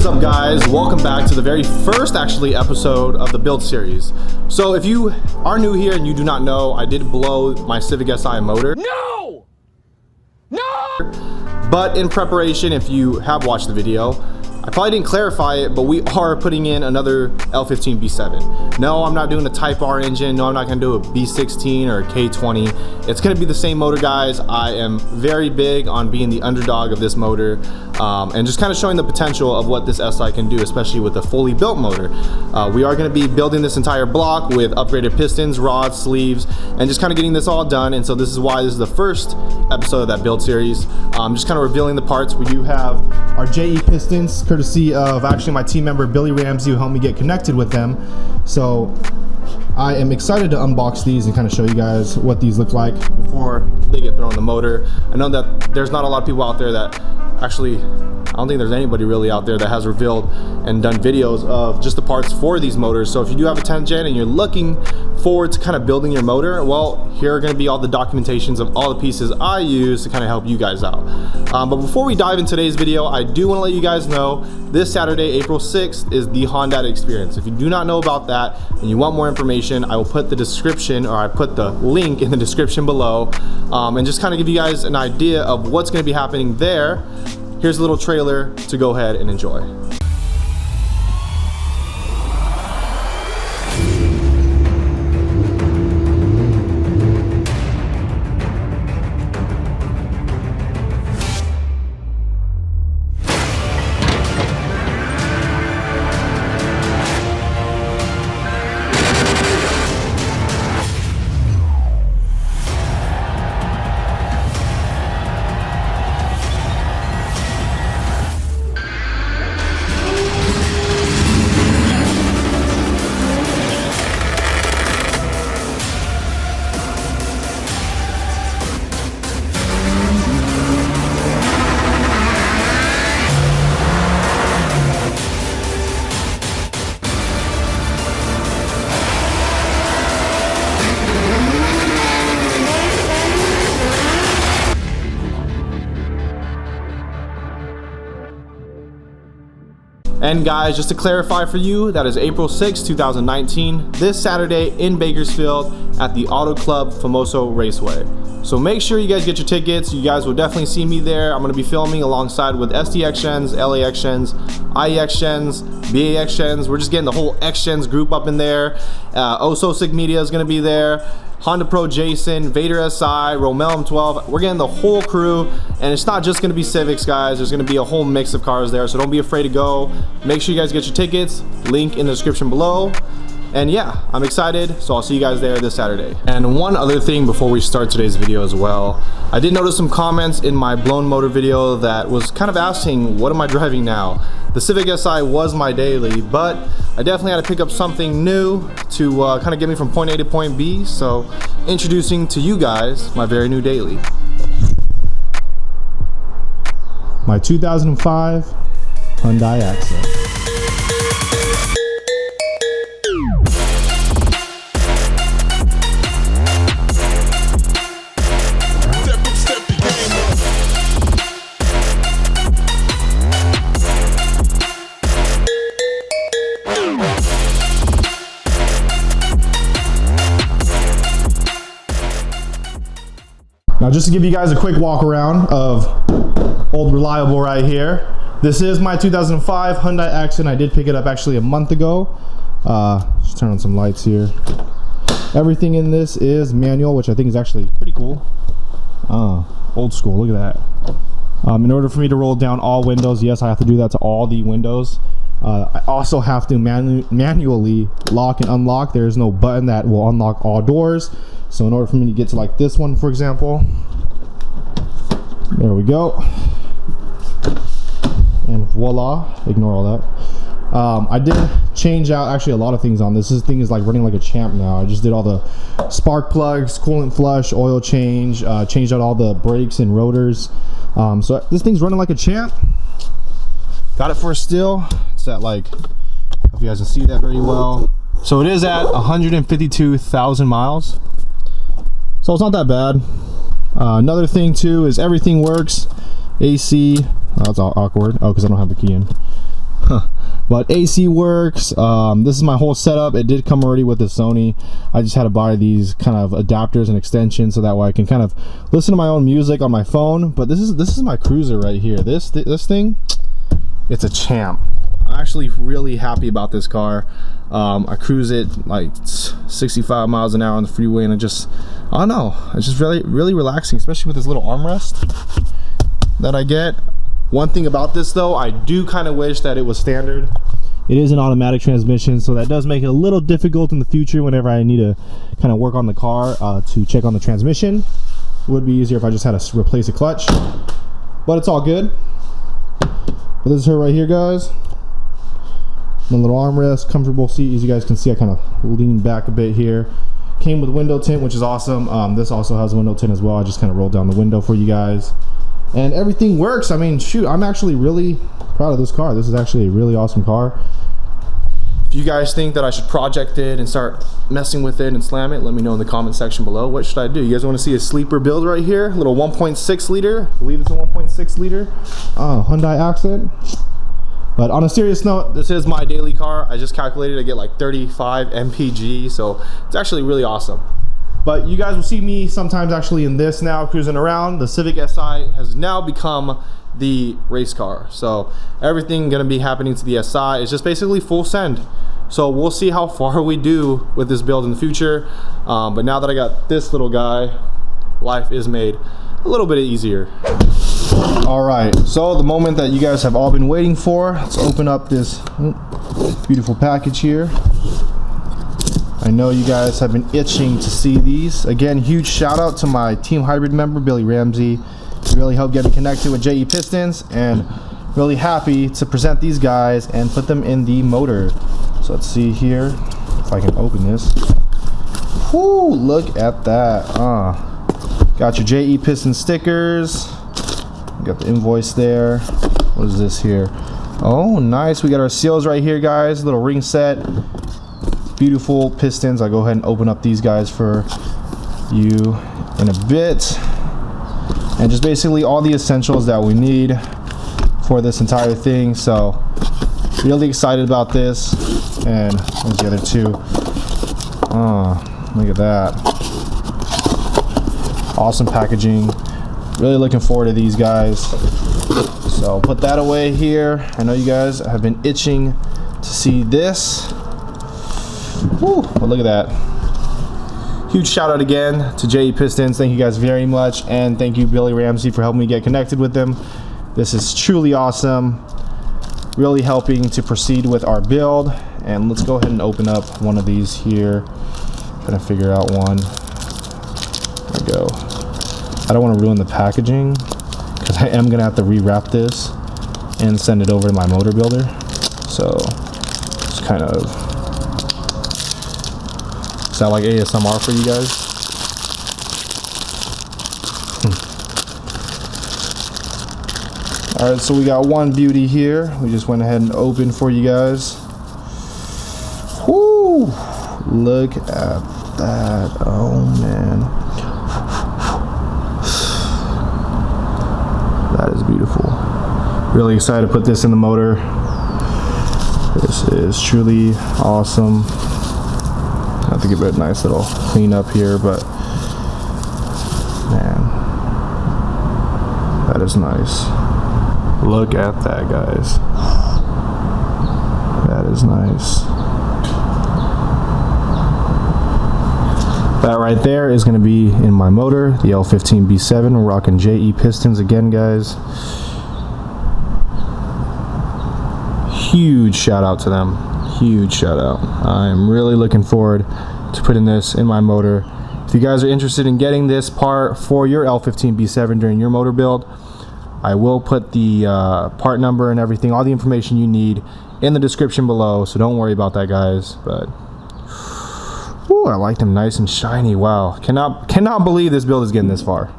is up, guys? Welcome back to the very first episode of the build series. So if you are new here and you do not know, I did blow my Civic Si motor. No! But in preparation, if you have watched the video, I probably didn't clarify it, but we are putting in another L15 B7. No, I'm not doing a Type R engine. No, I'm not gonna do a B16 or a K20. It's gonna be the same motor, guys. I am very big on being the underdog of this motor and just kind of showing the potential of what this SI can do, especially with a fully built motor. We are gonna be building this entire block with upgraded pistons, rods, sleeves, and just kind of getting this all done. And so this is why this is the first episode of that build series. Just kind of revealing the parts. We do have our JE pistons, courtesy of actually my team member Billy Ramsey, who helped me get connected with them. So I am excited to unbox these and kind of show you guys what these look like before they get thrown in the motor. I know that there's not a lot of people out there that actually, I don't think there's anybody really out there that has revealed and done videos of just the parts for these motors. So if you do have a 10th gen and you're looking forward to kind of building your motor, well, here are going to be all the documentations of all the pieces I use to kind of help you guys out. But before we dive in today's video, I do want to let you guys know this Saturday, April 6th, is the Hondata Experience. If you do not know about that and you want more information, I will put the description, or I put the link in the description below, and just kind of give you guys an idea of what's going to be happening there. Here's a little trailer to go ahead and enjoy. And guys, just to clarify for you, that is April 6, 2019, this Saturday in Bakersfield at the Auto Club Famoso Raceway. So make sure you guys get your tickets. You guys will definitely see me there. I'm gonna be filming alongside with SDxGENZ, LAxGENZ, IExGENZ, BAxGENZ. We're just getting the whole xGENZ group up in there. OCxGENZ Media is gonna be there. Honda Pro Jason, Vader SI, Romel M12. We're getting the whole crew, and it's not just gonna be Civics, guys. There's gonna be a whole mix of cars there, so don't be afraid to go. Make sure you guys get your tickets, link in the description below. And yeah, I'm excited, so I'll see you guys there this Saturday. And one other thing before we start today's video as well, I did notice some comments in my blown motor video that was kind of asking, what am I driving now? The Civic Si was my daily, but I definitely had to pick up something new to kind of get me from point A to point B. So introducing to you guys my very new daily. My 2005 Hyundai Accent. Now, just to give you guys a quick walk around of old reliable right here. This is my 2005 Hyundai Accent. I did pick it up actually a month ago. Just turn on some lights here. Everything in this is manual, which I think is actually pretty cool. Old school, look at that. In order for me to roll down all windows, yes, I have to do that to all the windows. I also have to manually lock and unlock. There's no button that will unlock all doors. So in order for me to get to like this one, for example, there we go. And voila, ignore all that. I did change out actually a lot of things on this. This thing is like running like a champ now. I just did all the spark plugs, coolant flush, oil change, changed out all the brakes and rotors. So this thing's running like a champ. Got it for a steal. It's at like, I don't know if you guys can see that very well. So it is at 152,000 miles. So it's not that bad. Another thing too is everything works. AC, oh, that's all awkward. Oh, because I don't have the key in. But AC works. This is my whole setup. It did come already with the Sony. I just had to buy these kind of adapters and extensions so that way I can kind of listen to my own music on my phone. But this is my cruiser right here. This thing, it's a champ. I'm actually really happy about this car. I cruise it like 65 miles an hour on the freeway, and I don't know, it's just really relaxing, especially with this little armrest that I get. One thing about this though, I do kind of wish that it was standard. It is an automatic transmission, so that does make it a little difficult in the future whenever I need to kind of work on the car to check on the transmission. It would be easier if I just had to replace a clutch, but it's all good. But this is her right here, guys. My little armrest, comfortable seat. As you guys can see, I kind of lean back a bit here. Came with window tint, which is awesome. This also has window tint as well. I just kind of rolled down the window for you guys. And everything works. I mean, shoot, I'm actually really proud of this car. This is actually a really awesome car. If you guys think that I should project it and start messing with it and slam it, let me know in the comment section below. What should I do? You guys want to see a sleeper build right here? A little 1.6 liter. I believe it's a 1.6 liter. Hyundai Accent. But on a serious note, this is my daily car. I just calculated I get like 35 mpg, so it's actually really awesome. But you guys will see me sometimes actually in this now, cruising around. The Civic Si has now become the race car. So everything gonna be happening to the Si. It's just basically full send. So we'll see how far we do with this build in the future. But now that I got this little guy, life is made a little bit easier. All right, so the moment that you guys have all been waiting for, let's open up this beautiful package here. I know you guys have been itching to see these. Again, huge shout out to my Team Hybrid member, Billy Ramsey. He really helped get me connected with JE Pistons, and really happy to present these guys and put them in the motor. So let's see here, if I can open this. Whoo, look at that. Got your JE Piston stickers. Got the invoice there. What is this here? Oh, nice. We got our seals right here, guys. Little ring set. Beautiful pistons. I'll go ahead and open up these guys for you in a bit. And just basically all the essentials that we need for this entire thing. So really excited about this. And there's the other two. Look at that. Awesome packaging. Really looking forward to these guys. So put that away here. I know you guys have been itching to see this. Woo, well, look at that. Huge shout out again to JE Pistons. Thank you guys very much, and thank you Billy Ramsey for helping me get connected with them. This is truly awesome. Really helping to proceed with our build. And let's go ahead and open up one of these here. Trying to figure out one. There we go. I don't want to ruin the packaging because I am gonna have to rewrap this and send it over to my motor builder. So it's kind of, is that like ASMR for you guys? All right, so we got one beauty here. We just went ahead and opened for you guys. Whoo! Look at that. Oh man. That is beautiful. Really excited to put this in the motor. This is truly awesome. I have to give it a nice little clean up here, but man, that is nice. Look at that, guys. That is nice. That right there is going to be in my motor, the L15B7. We're rocking JE Pistons again, guys. Huge shout out to them. Huge shout out. I'm really looking forward to putting this in my motor. If you guys are interested in getting this part for your L15B7 during your motor build, I will put the part number and everything, all the information you need in the description below, so don't worry about that, guys. But ooh, I like them nice and shiny. Wow, cannot believe this build is getting this far.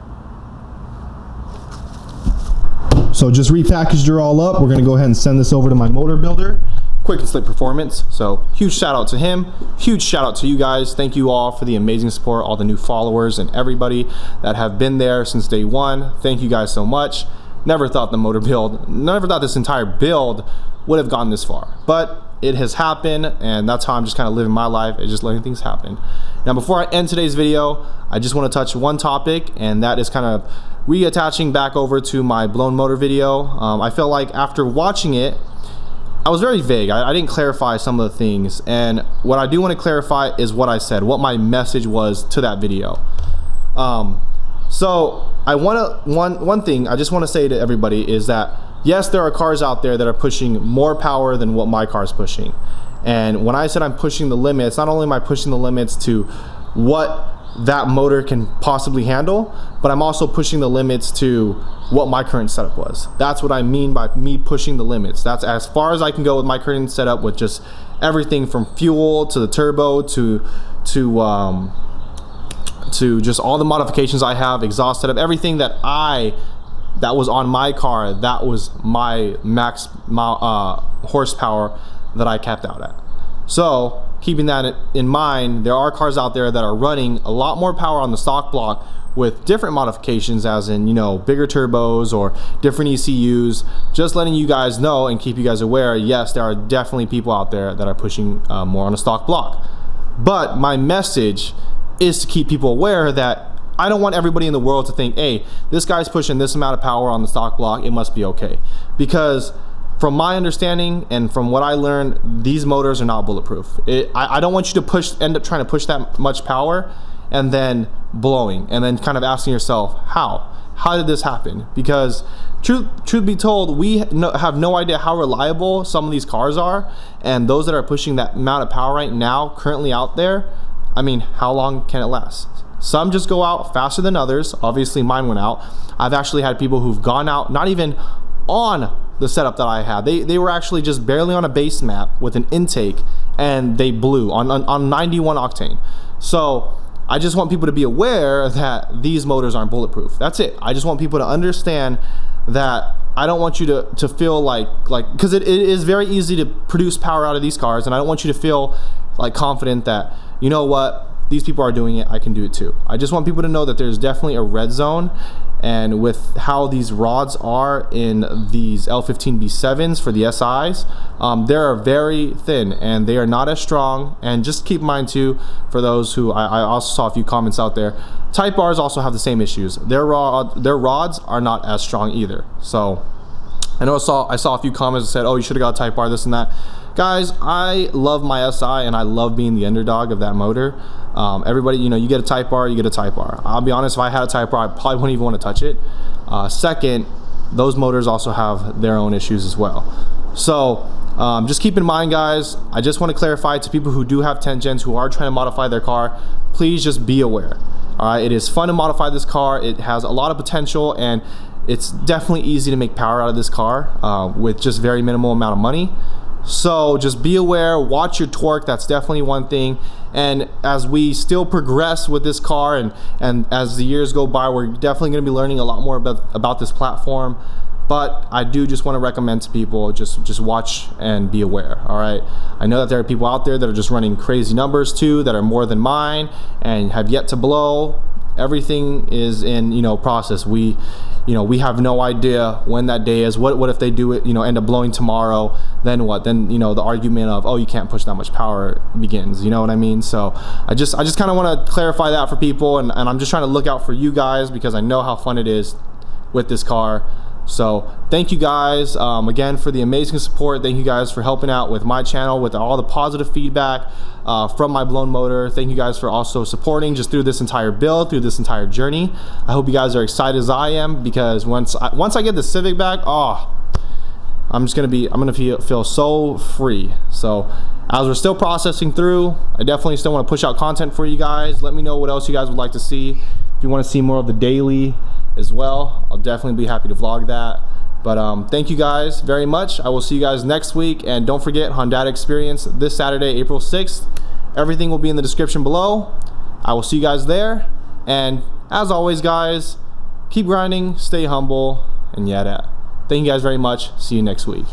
So just repackaged her all up. We're gonna go ahead and send this over to my motor builder. Quick and Slick Performance. So huge shout out to him. Huge shout out to you guys. Thank you all for the amazing support, all the new followers and everybody that have been there since day one. Thank you guys so much. never thought this entire build would have gone this far, but it has happened, and that's how I'm just kind of living my life, and just letting things happen. Now, before I end today's video, I just want to touch one topic, and that is kind of reattaching back over to my blown motor video. I felt like after watching it, I was very vague. I didn't clarify some of the things, and what I do want to clarify is what I said, what my message was to that video. So one thing I just want to say to everybody is that yes, there are cars out there that are pushing more power than what my car is pushing. And when I said I'm pushing the limits, not only am I pushing the limits to what that motor can possibly handle, but I'm also pushing the limits to what my current setup was. That's what I mean by me pushing the limits. That's as far as I can go with my current setup, with just everything from fuel to the turbo to just all the modifications I have, exhaust setup, everything that was on my car, that was my max horsepower that I capped out at. So keeping that in mind, there are cars out there that are running a lot more power on the stock block with different modifications, as in, you know, bigger turbos or different ECUs. Just letting you guys know and keep you guys aware, yes, there are definitely people out there that are pushing more on a stock block. But my message is to keep people aware that I don't want everybody in the world to think, hey, this guy's pushing this amount of power on the stock block, it must be okay. Because from my understanding and from what I learned, these motors are not bulletproof. I don't want you to end up trying to push that much power and then blowing, and then kind of asking yourself, how did this happen? Because truth be told, we have no idea how reliable some of these cars are, and those that are pushing that amount of power right now currently out there, I mean, how long can it last? Some just go out faster than others. Obviously mine went out. I've actually had people who've gone out not even on the setup that I had. They were actually just barely on a base map with an intake, and they blew on 91 octane. So I just want people to be aware that these motors aren't bulletproof. That's it. I just want people to understand that I don't want you to feel like because it is very easy to produce power out of these cars, and I don't want you to feel like confident that, you know what, these people are doing it, I can do it too. I just want people to know that there's definitely a red zone, and with how these rods are in these L15B7s for the SIs, they are very thin and they are not as strong. And just keep in mind too, for those who, I also saw a few comments out there, Type Rs also have the same issues. Their rods are not as strong either. So I know I saw a few comments that said, oh, you should have got a Type R, this and that. Guys, I love my SI and I love being the underdog of that motor. Everybody, you know, you get a Type R, you get a Type R. I'll be honest, if I had a Type R, I probably wouldn't even want to touch it. Second, those motors also have their own issues as well. So just keep in mind, guys, I just want to clarify to people who do have 10gens who are trying to modify their car, please just be aware. All right, it is fun to modify this car. It has a lot of potential, and it's definitely easy to make power out of this car with just very minimal amount of money. So just be aware, watch your torque, that's definitely one thing. And as we still progress with this car, and as the years go by, we're definitely going to be learning a lot more about this platform. But I do just want to recommend to people, just watch and be aware. All right, I know that there are people out there that are just running crazy numbers too, that are more than mine and have yet to blow. Everything is in, you know, process. We have no idea when that day is. What if they do it, you know, end up blowing tomorrow? Then what? Then, you know, the argument of, oh, you can't push that much power begins. You know what I mean? So I just kind of want to clarify that for people, and I'm just trying to look out for you guys because I know how fun it is with this car. So thank you guys again for the amazing support. Thank you guys for helping out with my channel, with all the positive feedback from my blown motor. Thank you guys for also supporting just through this entire build, through this entire journey. I hope you guys are excited as I am, because once I get the Civic back, oh, I'm gonna feel so free. So as we're still processing through, I definitely still want to push out content for you guys. Let me know what else you guys would like to see. If you want to see more of the daily as well, I'll definitely be happy to vlog that. But thank you guys very much. I will see you guys next week, and don't forget Hondata Experience this Saturday, April 6th. Everything will be in the description below. I will see you guys there, and as always, guys, keep grinding, stay humble, and Yeadat. Thank you guys very much. See you next week.